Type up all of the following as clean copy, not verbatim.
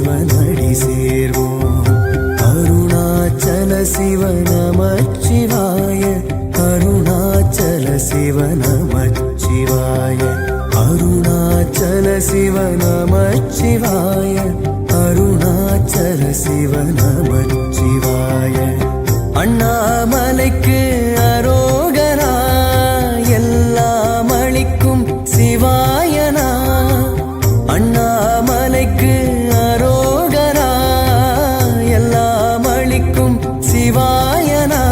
சிவனடி சேர்வோம். அருணாச்சல சிவ நமச்சிவாய, அருணாச்சல சிவ நமச்சிவாய, அருணாச்சல சிவ நமச்சிவாய, அருணாச்சல சிவ நமச்சிவாய. அண்ணாமலைக்கு அரோகரா, எல்லாம் அளிக்கும் சிவாயனா. அண்ணாமலைக்கு அரோகரா, எல்லாம் அளிக்கும் சிவாயனா.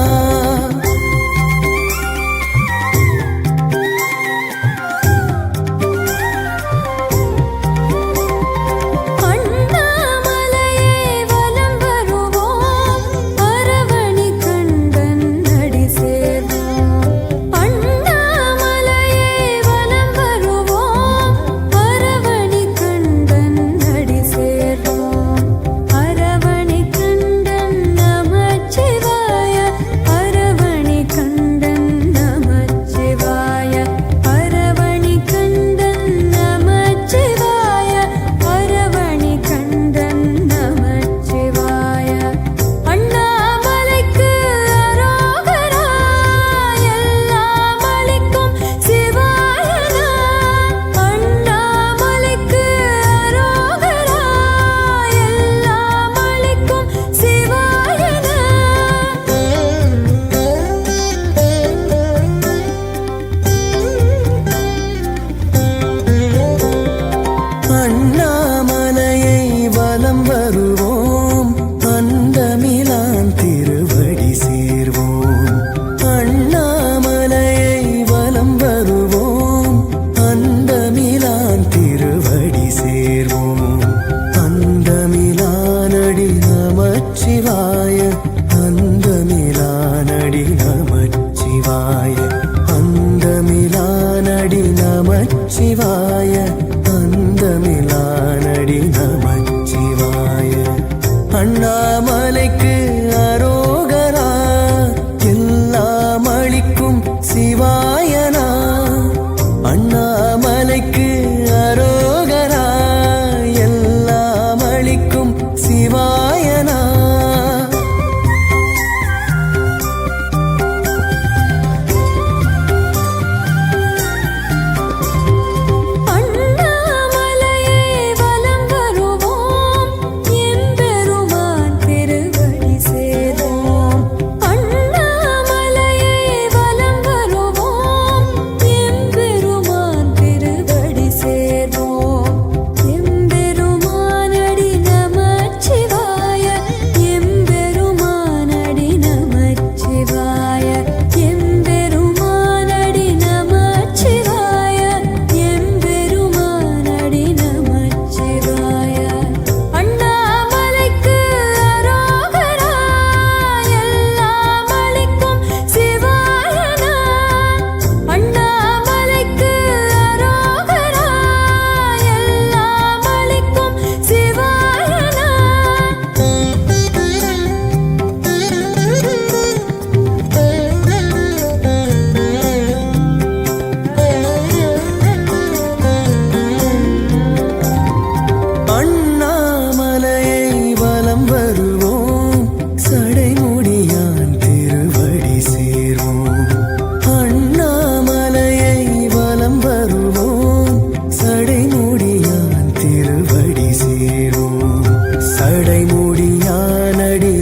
அண்ணாமலையை வலம் வருவோம், அந்தமிலான் திருவடி சேர்வோம். அண்ணாமலையை வலம் வருவோம், அந்தமிலான் திருவடி சேர்வோம். அந்தமிலானடி நமச்சிவாய, அந்தமிலானடி நமச்சிவாய, அந்தமிலானடி நமச்சிவாய, அந்தமிலானடி நமச்சிவாய. அண்ணாமலைக்கு அரோகரா, எல்லாம் அளிக்கும் சிவாயனா. அண்ணாமலைக்கு அரோகரா, எல்லாம் அளிக்கும் சிவாயனா.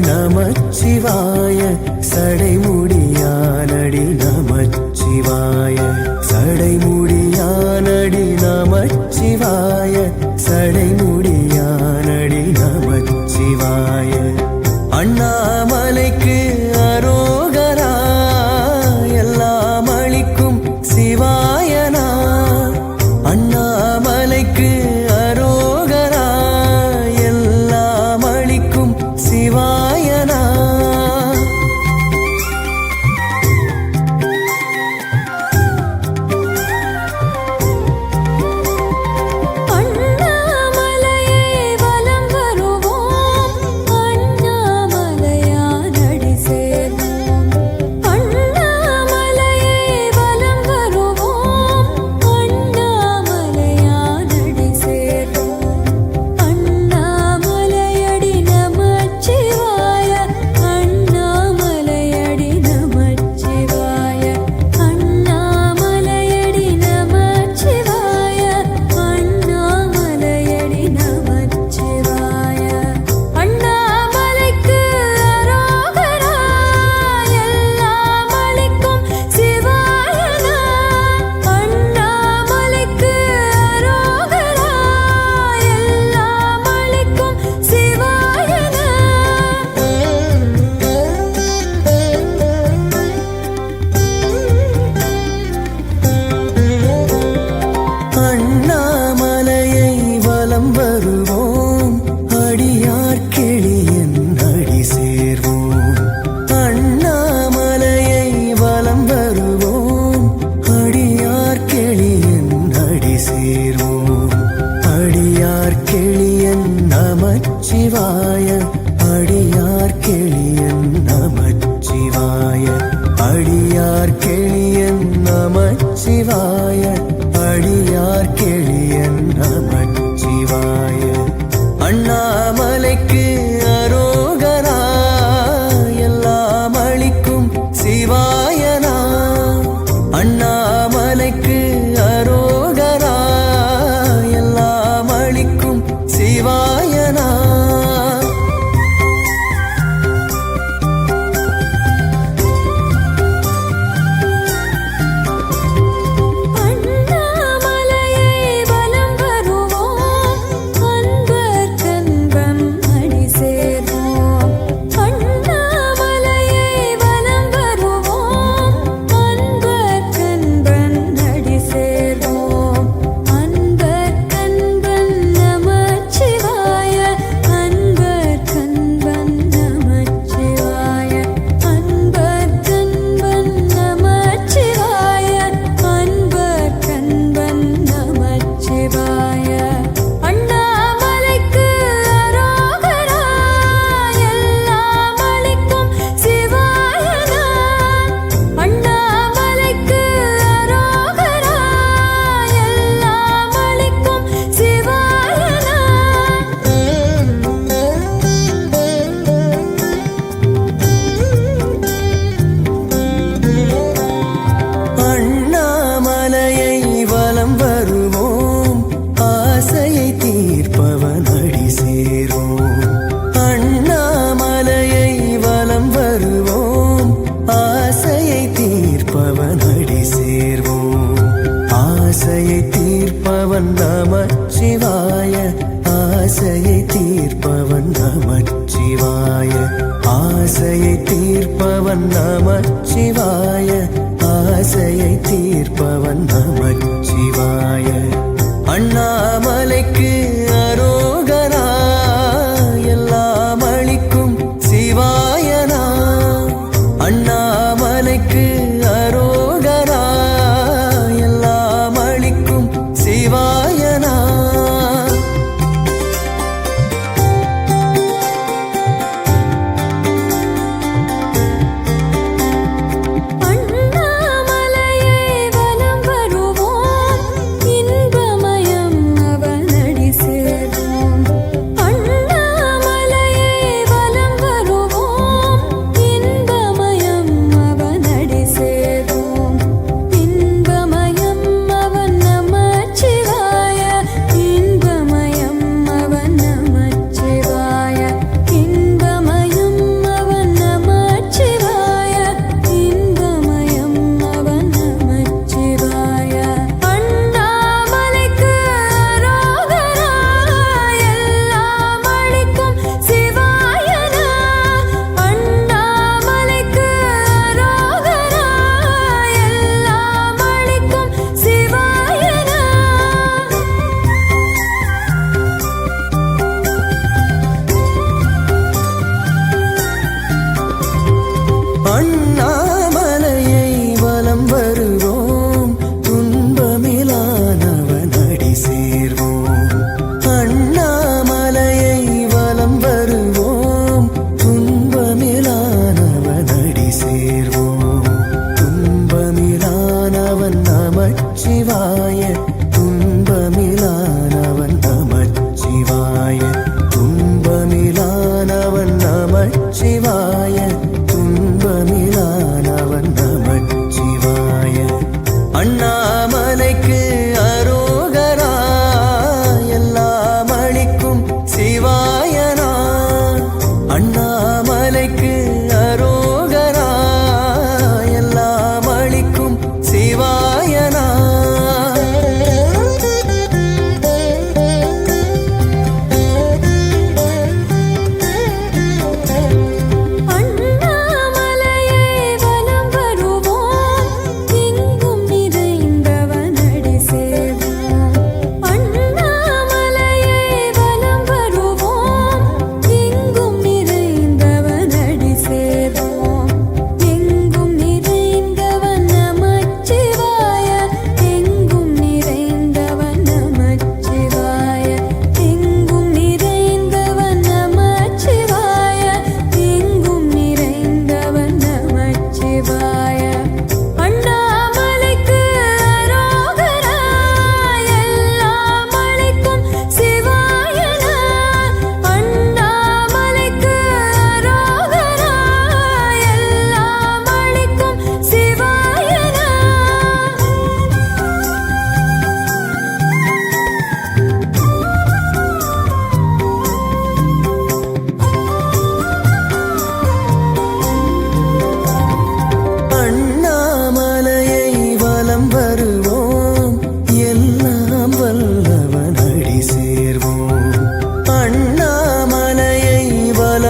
நமச்சிவாய, சடைமுடியானடி நமச்சிவாய, சடைமுடியானடி நமச்சிவாய, சடைமுடியானடி நமச்சிவாய. அண்ணாமலைக்கு அரோகரா, எல்லாம் அளிக்கும் சிவாயனா. அண்ணாமலைக்கு அரோகரா, எல்லாம் அளிக்கும் நமச்சிவாய அடியார் கெளியன் நமச்சிவாய அடியார் கெளியன் நமச்சிவாய அடியார் கெளியன் நமச்சிவாய அண்ணாமலைக்கு அரோகரா எல்லாம் அளிக்கும் சிவாயனா அண்ணாமலைக்கு அரோகரா எல்லாம் அளிக்கும் சிவாயனா ஆசையை தீர்ப்பவன் நமச்சிவாய ஆசையை தீர்ப்பவன் நமச்சிவாய ஆசையை தீர்ப்பவன் நமச்சிவாய ஆசையை தீர்ப்பவன் நமச்சிவாய அண்ணாமலைக்கு அரோகரா எல்லாம் அளிக்கும் சிவாயனா அண்ணாமலைக்கு அரோகரா எல்லாம் அளிக்கும் சிவாயனா அண்ணாமலையை வலம் வருவோம் துன்பமிலானவன் அடி சேர்வோம் அண்ணாமலையை வலம் வருவோம் துன்பமிலானவன் அடி சேர்வோம் துன்பமிலானவன் நமச்சிவாய துன்பமிலானவன் நமச்சிவாய துன்பமிலானவன் நமச்சிவாய துன்பமிலானவன் நமச்சிவாய அண்ணாமலைக்கு அரோகரா எல்லாம் அளிக்கும் சிவாயனா அண்ணாமலைக்கு அரோகரா எல்லாம் அளிக்கும் சிவாயனா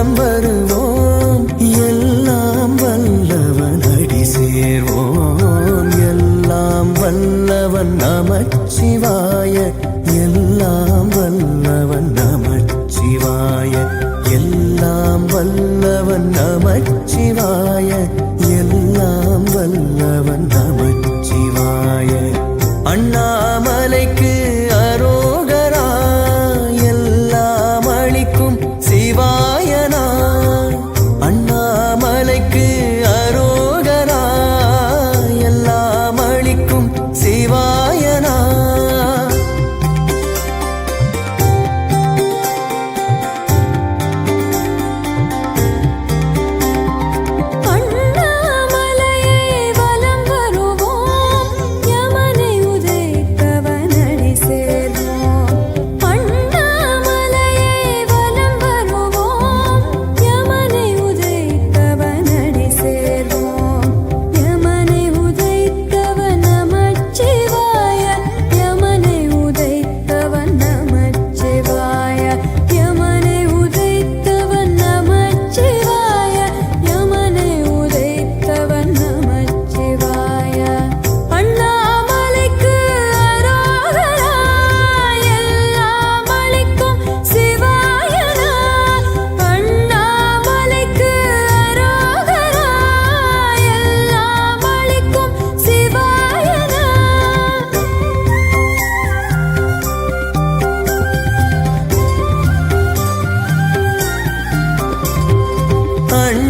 வலம் வருவோம் எல்லாம் வல்லவன் அடி சேர்வோம் எல்லாம் வல்லவன் நமச்சிவாய எல்லாம் வல்லவன் நமச்சிவாய எல்லாம் வல்லவன் நமச்சிவாய எல்லாம் வல்லவன் நமச்சிவாய அண்ணாமலைக்கு அரோகரா எல்லாம் அளிக்கும் சிவாயனா அண்ணாமலைக்கு அரோகரா எல்லாம் அளிக்கும் சிவாயனா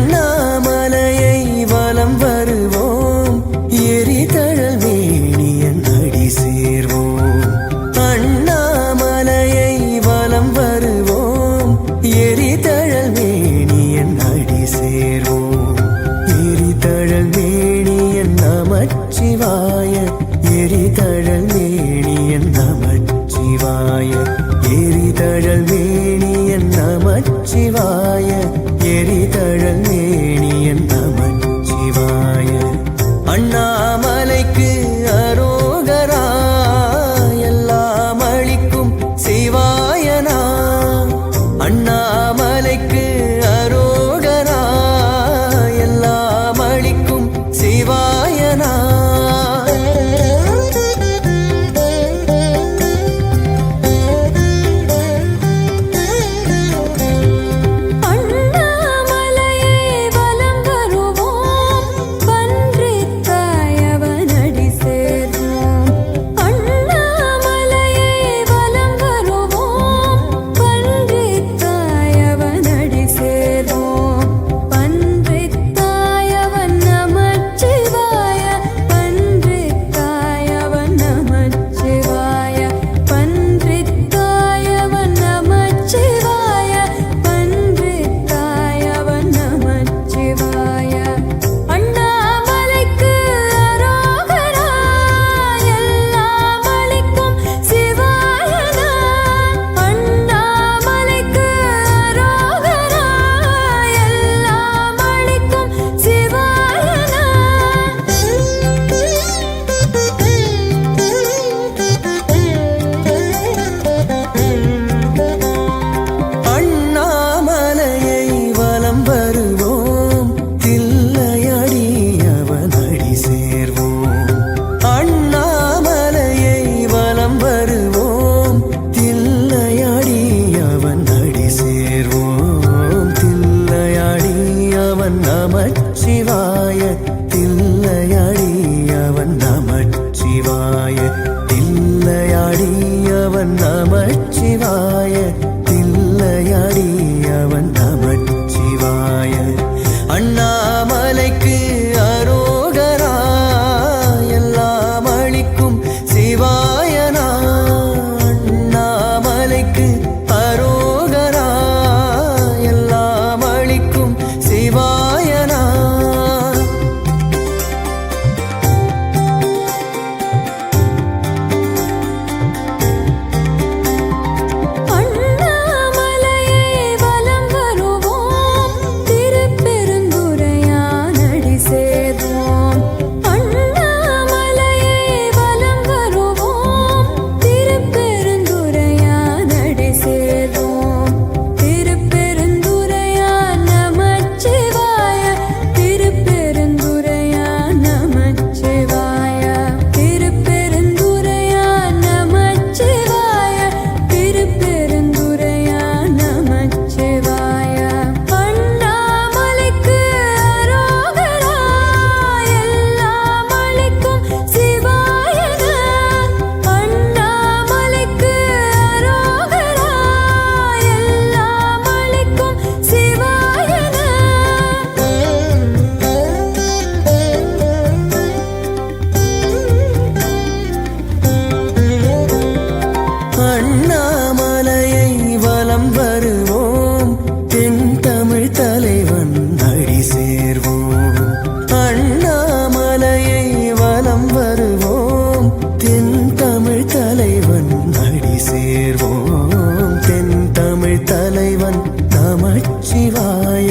அண்ணாமலையை வலம் வருவோம் எரிதழல் மேனியன் அடி சேர்வோம் அண்ணாமலையை வலம் வருவோம் எரிதழல் மேனியன் அடி சேர்வோம் எரிதழல் மேனியன் நமச்சிவாய எரிதழல் மேனியன் நமச்சிவாய எரிதழல் மேனியன் நமச்சிவாய எரிதழல் மேனியன் நமச்சிவாய அண்ணாமலைக்கு அரோகரா எல்லாம் அளிக்கும் சிவாயனா அண்ணாமலைக்கு அரோகரா எல்லாம் அளிக்கும் சிவாயனா நமச்சிவாய தில்லையடியவன் நமச்சிவாய தில்லையடியவன் நமச்சிவாய தில்லையடியவன் நமச்சிவாய அண்ணாமலைக்கு அரோகரா எல்லாம் அளிக்கும் சிவாயனா அண்ணாமலைக்கு அரோகரா எல்லாம் அளிக்கும் சிவாயனா அண்ணாமலையை நமச்சிவாய